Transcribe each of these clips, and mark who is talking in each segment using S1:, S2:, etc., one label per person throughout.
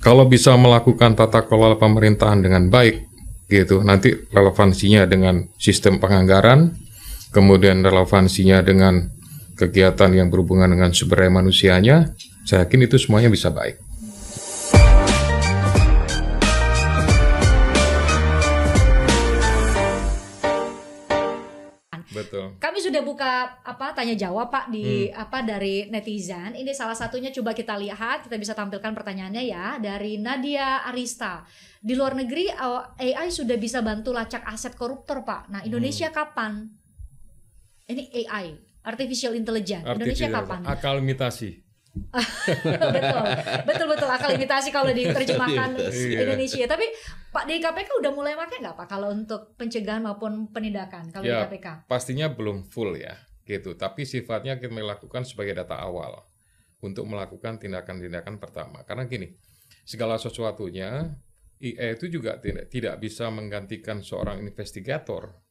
S1: Kalau bisa melakukan tata kelola pemerintahan dengan baik, gitu, nanti relevansinya dengan sistem penganggaran, kemudian relevansinya dengan kegiatan yang berhubungan dengan sumber daya manusianya, saya yakin itu semuanya bisa baik. Betul.
S2: Kami sudah buka tanya jawab Pak di dari netizen. Ini salah satunya coba kita lihat, kita bisa tampilkan pertanyaannya ya dari Nadia Arista. Di luar negeri AI sudah bisa bantu lacak aset koruptor Pak. Nah Indonesia kapan? Ini AI, artificial intelligence. Indonesia kapan?
S1: Akal imitasi.
S2: betul akal imitasi kalau diterjemahkan Indonesia. Tapi Pak di KPK udah mulai pakai nggak Pak kalau untuk pencegahan maupun penindakan kalau
S1: ya,
S2: di KPK?
S1: Pastinya belum full ya, gitu. Tapi sifatnya kita melakukan sebagai data awal untuk melakukan tindakan-tindakan pertama. Karena gini, segala sesuatunya AI itu juga tidak bisa menggantikan seorang investigator,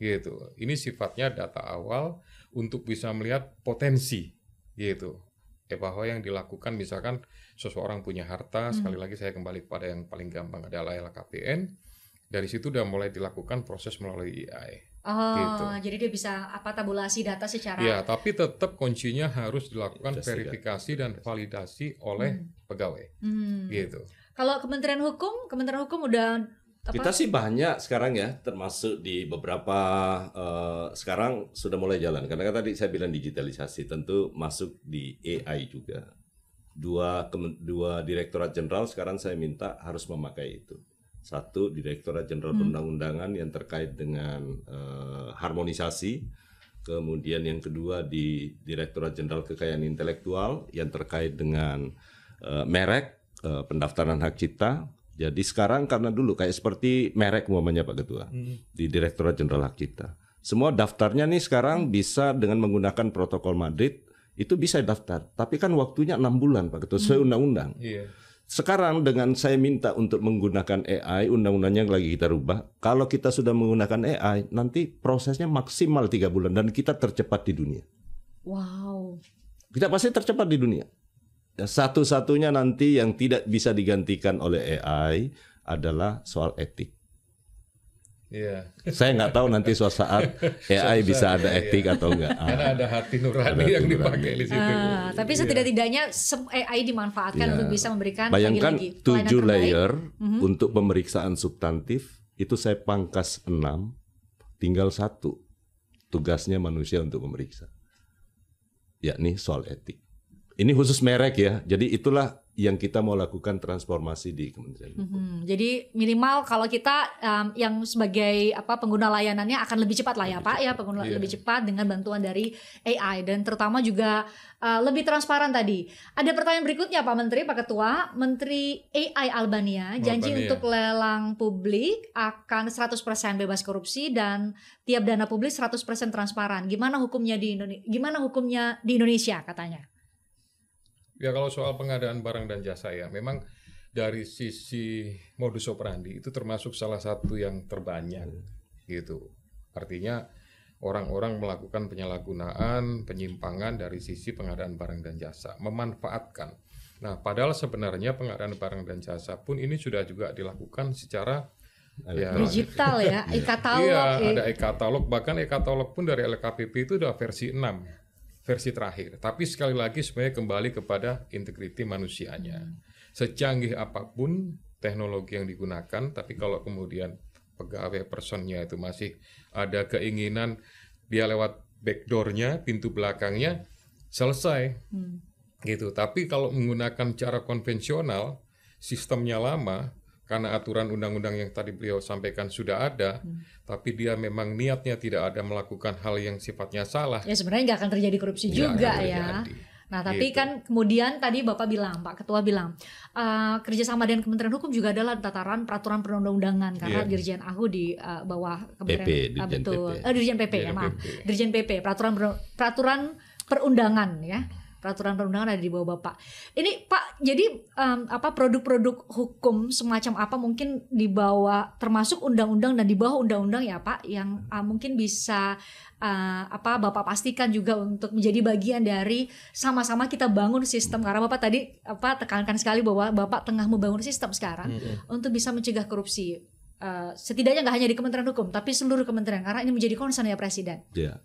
S1: gitu. Ini sifatnya data awal untuk bisa melihat potensi, gitu. Bahwa yang dilakukan misalkan seseorang punya harta, sekali lagi saya kembali kepada yang paling gampang adalah LHKPN. Dari situ udah mulai dilakukan proses melalui AI. Gitu.
S2: Jadi dia bisa tabulasi data secara.
S1: Ya, tapi tetap kuncinya harus dilakukan verifikasi dan validasi oleh pegawai. Gitu.
S2: Kalau Kementerian Hukum udah
S3: kita sih banyak sekarang ya, termasuk di beberapa sekarang sudah mulai jalan. Karena kan tadi saya bilang digitalisasi, tentu masuk di AI juga. Dua direktorat jenderal sekarang saya minta harus memakai itu. Satu, Direktorat Jenderal Perundang-undangan yang terkait dengan harmonisasi. Kemudian yang kedua di Direktorat Jenderal Kekayaan Intelektual yang terkait dengan merek, pendaftaran hak cipta. Jadi sekarang karena dulu kayak seperti merek umpamanya Pak Ketua di Direktorat Jenderal Hak Cipta. Semua daftarnya nih sekarang bisa dengan menggunakan protokol Madrid itu bisa daftar. Tapi kan waktunya 6 bulan Pak Ketua sesuai undang-undang. Sekarang dengan saya minta untuk menggunakan AI, undang-undangnya lagi kita rubah. Kalau kita sudah menggunakan AI, nanti prosesnya maksimal 3 bulan dan kita tercepat di dunia.
S2: Wow.
S3: Kita pasti tercepat di dunia. Satu-satunya nanti yang tidak bisa digantikan oleh AI adalah soal etik. Saya nggak tahu nanti suatu saat AI bisa ada etik atau enggak.
S1: Karena ada hati nurani yang dipakai di situ.
S2: Tapi setidak-tidaknya AI dimanfaatkan untuk bisa memberikan
S3: bayangkan
S2: lagi
S3: 7 layer untuk pemeriksaan substantif itu saya pangkas 6, tinggal 1 tugasnya manusia untuk memeriksa, yakni soal etik. Ini khusus merek ya, jadi itulah yang kita mau lakukan transformasi di Kementerian Hukum.
S2: Jadi minimal kalau kita yang sebagai pengguna layanannya akan lebih cepat lah ya Pak ya, pengguna lebih cepat dengan bantuan dari AI dan terutama juga lebih transparan tadi. Ada pertanyaan berikutnya Pak Menteri, Pak Ketua, Menteri AI Albania janji untuk lelang publik akan 100% bebas korupsi dan tiap dana publik 100% transparan. Gimana hukumnya di Indonesia katanya?
S1: Ya kalau soal pengadaan barang dan jasa ya, memang dari sisi modus operandi itu termasuk salah satu yang terbanyak gitu. Artinya orang-orang melakukan penyalahgunaan, penyimpangan dari sisi pengadaan barang dan jasa, memanfaatkan. Nah, padahal sebenarnya pengadaan barang dan jasa pun ini sudah juga dilakukan secara
S2: digital ya, e-katalog.
S1: Ada e-katalog, bahkan e-katalog pun dari LKPP itu udah versi 6. Versi terakhir, tapi sekali lagi sebenarnya kembali kepada integriti manusianya. Secanggih apapun teknologi yang digunakan, tapi kalau kemudian pegawai personnya itu masih ada keinginan dia lewat backdoornya, pintu belakangnya, selesai. Gitu. Tapi kalau menggunakan cara konvensional, sistemnya lama, karena aturan undang-undang yang tadi beliau sampaikan sudah ada, tapi dia memang niatnya tidak ada melakukan hal yang sifatnya salah.
S2: Ya sebenarnya nggak akan terjadi korupsi juga ya. Nah tapi kan kemudian tadi Bapak bilang, Pak Ketua bilang, kerjasama dengan Kementerian Hukum juga adalah tataran peraturan perundang-undangan karena Dirjen AHU di bawah Kementerian Dirjen PP ya maaf, Dirjen PP peraturan perundangan ya. peraturan perundangan ada di bawah Bapak. Ini Pak, jadi produk-produk hukum semacam apa mungkin di bawah, termasuk undang-undang dan di bawah undang-undang ya Pak, yang mungkin bisa Bapak pastikan juga untuk menjadi bagian dari sama-sama kita bangun sistem, karena Bapak tadi tekankan sekali bahwa Bapak tengah membangun sistem sekarang untuk bisa mencegah korupsi. Setidaknya nggak hanya di Kementerian Hukum, tapi seluruh kementerian, karena ini menjadi concern ya Presiden.
S3: Ya.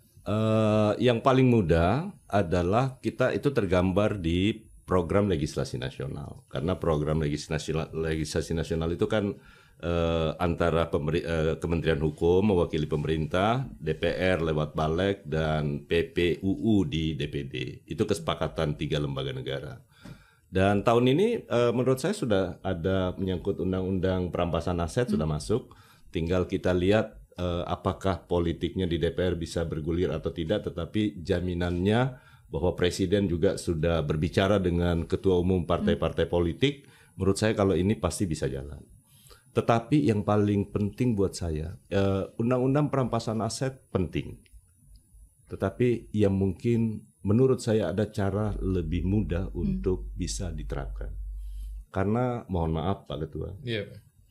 S3: Yang paling mudah adalah kita itu tergambar di program legislasi nasional, karena program legislasi nasional itu kan antara Kementerian Hukum mewakili pemerintah, DPR lewat Balek, dan PPUU di DPD. Itu kesepakatan 3 lembaga negara. Dan tahun ini menurut saya sudah ada menyangkut undang-undang perampasan aset sudah masuk. Tinggal kita lihat apakah politiknya di DPR bisa bergulir atau tidak, tetapi jaminannya bahwa Presiden juga sudah berbicara dengan ketua umum partai-partai politik. Menurut saya kalau ini pasti bisa jalan. Tetapi yang paling penting buat saya, undang-undang perampasan aset penting. Tetapi yang mungkin menurut saya ada cara lebih mudah untuk bisa diterapkan. Karena mohon maaf Pak Ketua,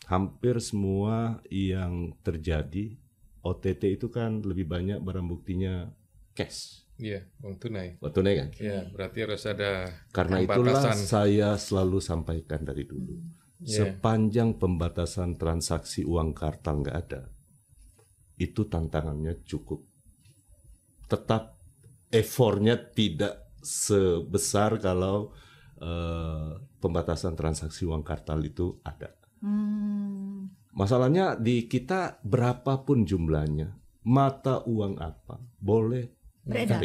S3: hampir semua yang terjadi OTT itu kan lebih banyak barang buktinya cash.
S1: Iya, uang tunai.
S3: Uang tunai kan?
S1: Iya, berarti harus ada
S3: Karena itulah saya selalu sampaikan dari dulu. Sepanjang pembatasan transaksi uang kartal nggak ada, itu tantangannya cukup. Tetap effortnya tidak sebesar kalau pembatasan transaksi uang kartal itu ada. Masalahnya di kita berapapun jumlahnya, mata uang apa boleh
S2: beredar.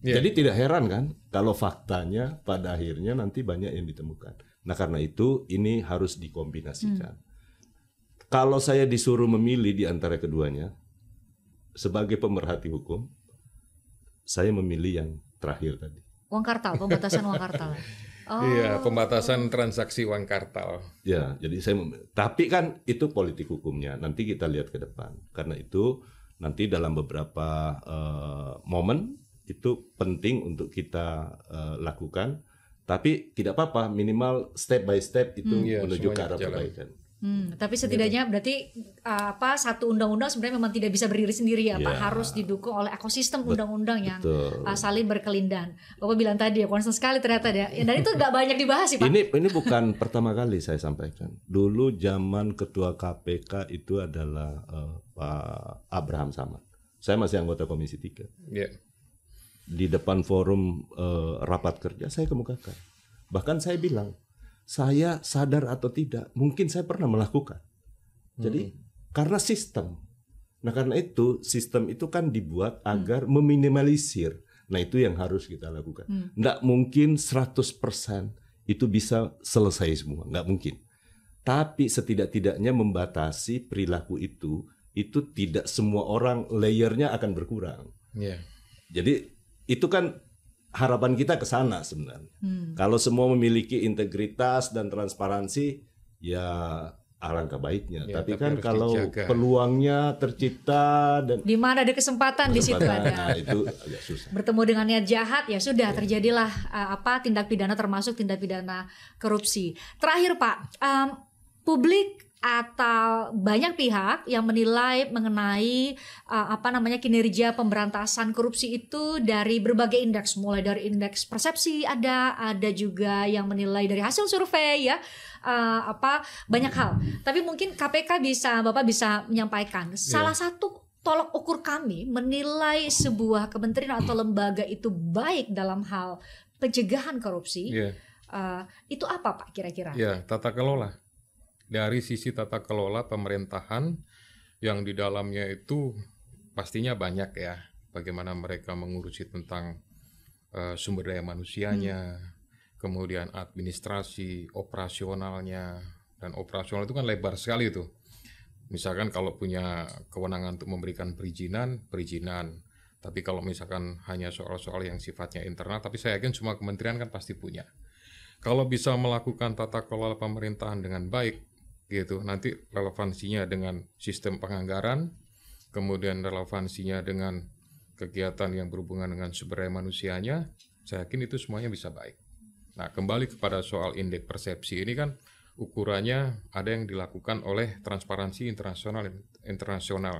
S3: Jadi tidak heran kan kalau faktanya pada akhirnya nanti banyak yang ditemukan. Nah karena itu ini harus dikombinasikan. Kalau saya disuruh memilih di antara keduanya, sebagai pemerhati hukum, saya memilih yang terakhir tadi.
S2: Uang kartal, pembatasan uang kartal.
S1: Iya, pembatasan transaksi uang kartal.
S3: Ya, jadi tapi kan itu politik hukumnya. Nanti kita lihat ke depan. Karena itu nanti dalam beberapa momen itu penting untuk kita lakukan. Tapi tidak apa-apa, minimal step by step itu menuju ke arah kebaikan.
S2: Tapi setidaknya berarti satu undang-undang sebenarnya memang tidak bisa berdiri sendiri ya Pak, harus didukung oleh ekosistem undang-undang yang saling berkelindan. Bapak bilang tadi ya concern sekali ternyata ya, dan itu nggak banyak dibahas sih Pak.
S3: Ini bukan pertama kali saya sampaikan. Dulu zaman ketua KPK itu adalah Pak Abraham Samad. Saya masih anggota Komisi 3. Di depan forum rapat kerja saya kemukakan. Bahkan saya bilang, saya sadar atau tidak, mungkin saya pernah melakukan. Jadi karena sistem. Nah karena itu sistem itu kan dibuat agar meminimalisir. Nah itu yang harus kita lakukan. Nggak mungkin 100% itu bisa selesai semua, nggak mungkin. Tapi setidak-tidaknya membatasi perilaku itu tidak semua orang layernya akan berkurang. Jadi itu kan harapan kita ke sana sebenarnya. Kalau semua memiliki integritas dan transparansi, ya alangkah baiknya. Tapi kan kalau peluangnya tercipta dan
S2: di mana ada kesempatan di situ ada.
S3: Nah, itu agak susah.
S2: Bertemu dengan niat jahat ya sudah terjadilah tindak pidana termasuk tindak pidana korupsi. Terakhir Pak, publik atau banyak pihak yang menilai mengenai kinerja pemberantasan korupsi itu dari berbagai indeks, mulai dari indeks persepsi ada juga yang menilai dari hasil survei ya, banyak hal. Tapi mungkin Bapak bisa menyampaikan salah satu tolok ukur kami menilai sebuah kementerian atau lembaga itu baik dalam hal pencegahan korupsi. Itu apa Pak kira-kira?
S1: Ya, tata kelola. Dari sisi tata kelola pemerintahan yang di dalamnya itu pastinya banyak ya. Bagaimana mereka mengurusi tentang sumber daya manusianya, kemudian administrasi, operasionalnya. Dan operasional itu kan lebar sekali itu. Misalkan kalau punya kewenangan untuk memberikan perizinan. Tapi kalau misalkan hanya soal-soal yang sifatnya internal, tapi saya yakin semua kementerian kan pasti punya. Kalau bisa melakukan tata kelola pemerintahan dengan baik, gitu, nanti relevansinya dengan sistem penganggaran, kemudian relevansinya dengan kegiatan yang berhubungan dengan sumber daya manusianya, saya yakin itu semuanya bisa baik. Nah, kembali kepada soal indeks persepsi ini kan ukurannya ada yang dilakukan oleh Transparansi Internasional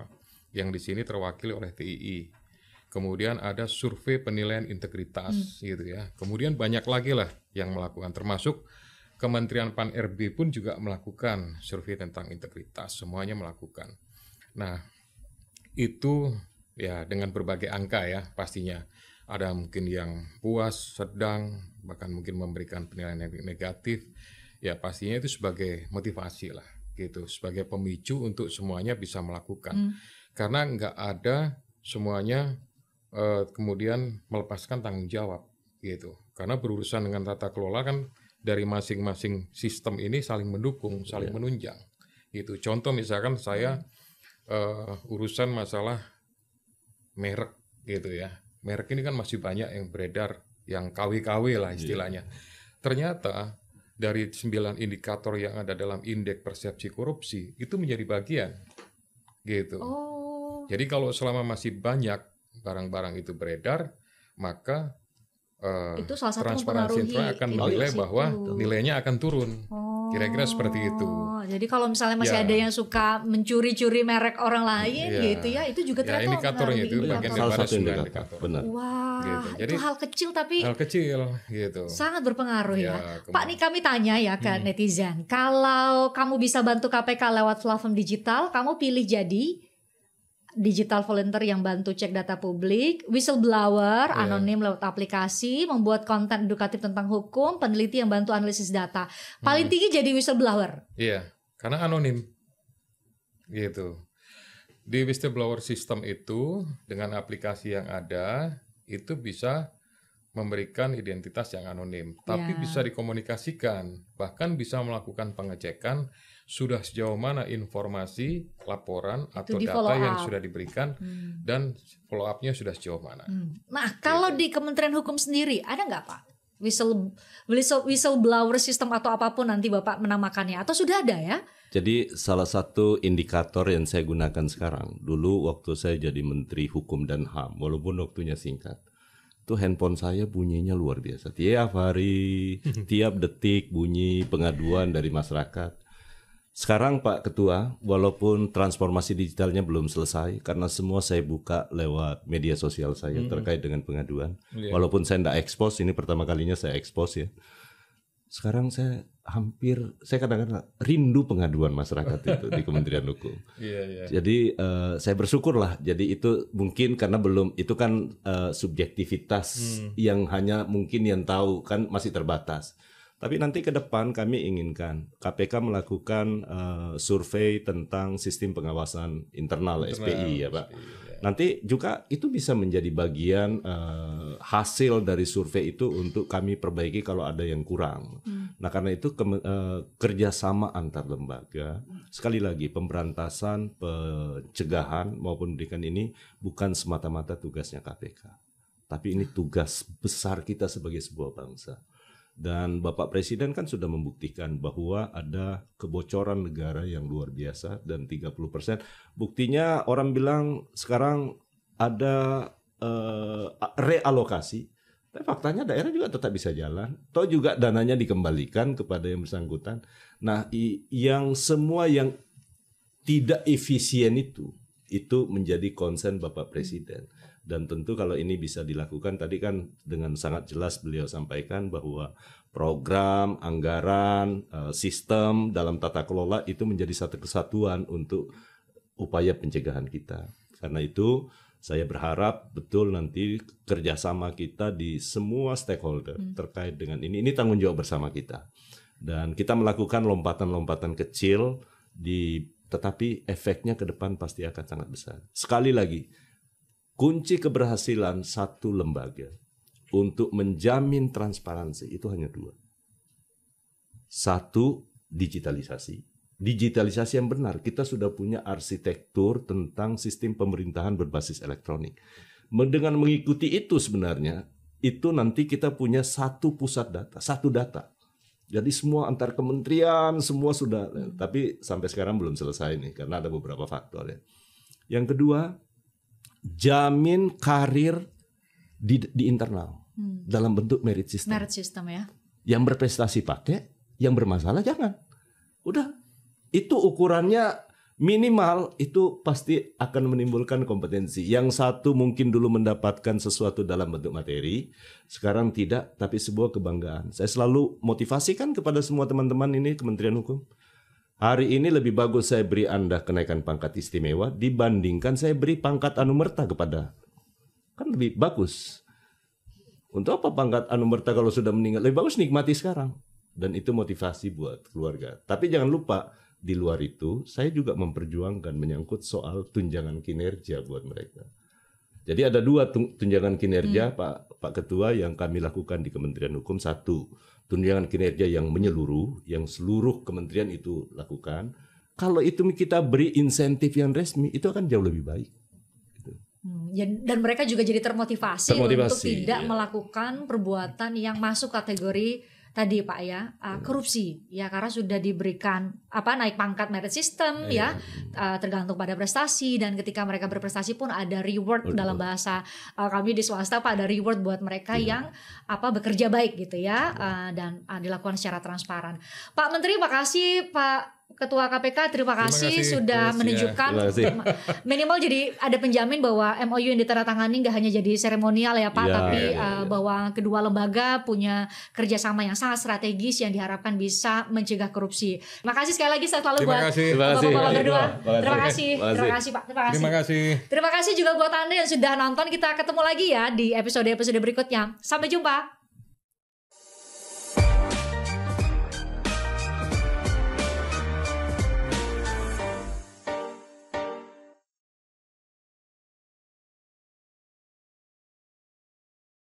S1: yang di sini terwakili oleh TII. Kemudian ada survei penilaian integritas gitu ya. Kemudian banyak lagi lah yang melakukan, termasuk Kementerian Pan-RB pun juga melakukan survei tentang integritas, semuanya melakukan. Nah, itu ya dengan berbagai angka ya pastinya. Ada mungkin yang puas, sedang, bahkan mungkin memberikan penilaian negatif. Ya pastinya itu sebagai motivasi lah gitu, sebagai pemicu untuk semuanya bisa melakukan. Karena nggak ada semuanya kemudian melepaskan tanggung jawab gitu. Karena berurusan dengan tata kelola kan dari masing-masing sistem ini saling mendukung, saling menunjang. Gitu. Contoh misalkan saya urusan masalah merek gitu ya. Merek ini kan masih banyak yang beredar, yang KW-KW lah istilahnya. Ternyata dari 9 indikator yang ada dalam indeks persepsi korupsi itu menjadi bagian gitu. Jadi kalau selama masih banyak barang-barang itu beredar, maka
S2: itu salah satu
S1: Transparansi Internasional akan menilai bahwa nilainya akan turun. Kira-kira seperti itu.
S2: Jadi kalau misalnya masih ada yang suka mencuri-curi merek orang lain gitu ya, itu juga ternyata
S1: indikatornya itu bagian
S3: salah
S1: daripada
S3: satu
S1: 9
S3: indikator.
S1: indikator.
S3: Benar.
S2: Wah,
S1: Gitu. Jadi,
S2: itu hal kecil tapi
S1: hal kecil gitu.
S2: sangat berpengaruh ya.
S1: Ya,
S2: Pak, nih kami tanya ya ke netizen, kalau kamu bisa bantu KPK lewat platform digital, kamu pilih jadi digital volunteer yang bantu cek data publik, whistleblower, anonim lewat aplikasi, membuat konten edukatif tentang hukum, peneliti yang bantu analisis data. Paling tinggi jadi whistleblower.
S1: Iya, karena anonim gitu. Di whistleblower system itu dengan aplikasi yang ada itu bisa memberikan identitas yang anonim, tapi bisa dikomunikasikan, bahkan bisa melakukan pengecekan sudah sejauh mana informasi, laporan atau data yang sudah diberikan dan follow up-nya sudah sejauh mana.
S2: Nah, kalau di Kementerian Hukum sendiri ada nggak Pak whistleblower system atau apapun nanti Bapak menamakannya, atau sudah ada ya?
S3: Jadi salah satu indikator yang saya gunakan sekarang, dulu waktu saya jadi Menteri Hukum dan HAM, walaupun waktunya singkat, itu handphone saya bunyinya luar biasa. Tiap hari, tiap detik bunyi pengaduan dari masyarakat. Sekarang Pak Ketua, walaupun transformasi digitalnya belum selesai, karena semua saya buka lewat media sosial saya terkait dengan pengaduan. Walaupun saya tidak expose, ini pertama kalinya saya expose ya. Sekarang saya kadang-kadang rindu pengaduan masyarakat itu di Kementerian Hukum. Jadi saya bersyukur lah. Jadi itu mungkin karena belum, itu kan subjektivitas yang hanya mungkin yang tahu kan masih terbatas. Tapi nanti ke depan kami inginkan KPK melakukan survei tentang sistem pengawasan internal SPI ya Pak. Nanti juga itu bisa menjadi bagian hasil dari survei itu untuk kami perbaiki kalau ada yang kurang. Nah karena itu kerjasama antar lembaga, sekali lagi pemberantasan, pencegahan maupun pendidikan ini bukan semata-mata tugasnya KPK. Tapi ini tugas besar kita sebagai sebuah bangsa. Dan Bapak Presiden kan sudah membuktikan bahwa ada kebocoran negara yang luar biasa dan 30%. Buktinya orang bilang sekarang ada realokasi. Tapi faktanya daerah juga tetap bisa jalan. Toh juga dananya dikembalikan kepada yang bersangkutan. Nah yang semua yang tidak efisien itu menjadi concern Bapak Presiden. Dan tentu kalau ini bisa dilakukan, tadi kan dengan sangat jelas beliau sampaikan bahwa program, anggaran, sistem dalam tata kelola itu menjadi satu kesatuan untuk upaya pencegahan kita. Karena itu saya berharap betul nanti kerjasama kita di semua stakeholder terkait dengan ini tanggung jawab bersama kita. Dan kita melakukan lompatan-lompatan kecil, tetapi efeknya ke depan pasti akan sangat besar. Sekali lagi, kunci keberhasilan satu lembaga untuk menjamin transparansi itu hanya 2. 1, digitalisasi. Digitalisasi yang benar. Kita sudah punya arsitektur tentang sistem pemerintahan berbasis elektronik. Dengan mengikuti itu sebenarnya, itu nanti kita punya satu pusat data, satu data. Jadi semua antar kementerian, semua sudah. Tapi sampai sekarang belum selesai nih, karena ada beberapa faktor ya. Yang kedua, jamin karir di internal dalam bentuk merit system.
S2: Merit system ya.
S3: Yang berprestasi pakai, yang bermasalah jangan. Udah, itu ukurannya minimal, itu pasti akan menimbulkan kompetensi. Yang satu mungkin dulu mendapatkan sesuatu dalam bentuk materi, sekarang tidak, tapi sebuah kebanggaan. Saya selalu motivasikan kepada semua teman-teman ini Kementerian Hukum. Hari ini lebih bagus saya beri Anda kenaikan pangkat istimewa dibandingkan saya beri pangkat anumerta kepada. Kan lebih bagus. Untuk apa pangkat anumerta kalau sudah meninggal? Lebih bagus nikmati sekarang. Dan itu motivasi buat keluarga. Tapi jangan lupa, di luar itu saya juga memperjuangkan menyangkut soal tunjangan kinerja buat mereka. Jadi ada 2 tunjangan kinerja Pak Ketua yang kami lakukan di Kementerian Hukum. 1, tunjangan kinerja yang menyeluruh, yang seluruh kementerian itu lakukan. Kalau itu kita beri insentif yang resmi, itu akan jauh lebih baik.
S2: Dan mereka juga jadi termotivasi untuk tidak melakukan perbuatan yang masuk kategori tadi Pak ya, korupsi ya, karena sudah diberikan naik pangkat merit system ya, tergantung pada prestasi, dan ketika mereka berprestasi pun ada reward. Dalam bahasa kami di swasta Pak, ada reward buat mereka yang bekerja baik gitu ya, dan dilakukan secara transparan. Pak Menteri, makasih. Pak Ketua KPK, terima kasih sudah menunjukkan minimal jadi ada penjamin bahwa MOU yang ditandatangani nggak hanya jadi seremonial ya Pak, tapi bahwa kedua lembaga punya kerjasama yang sangat strategis yang diharapkan bisa mencegah korupsi. Terima kasih sekali lagi, saya selalu buat Bapak-bapak berdua. Terima kasih Pak. Terima kasih juga buat Anda yang sudah nonton. Kita ketemu lagi ya di episode berikutnya. Sampai jumpa.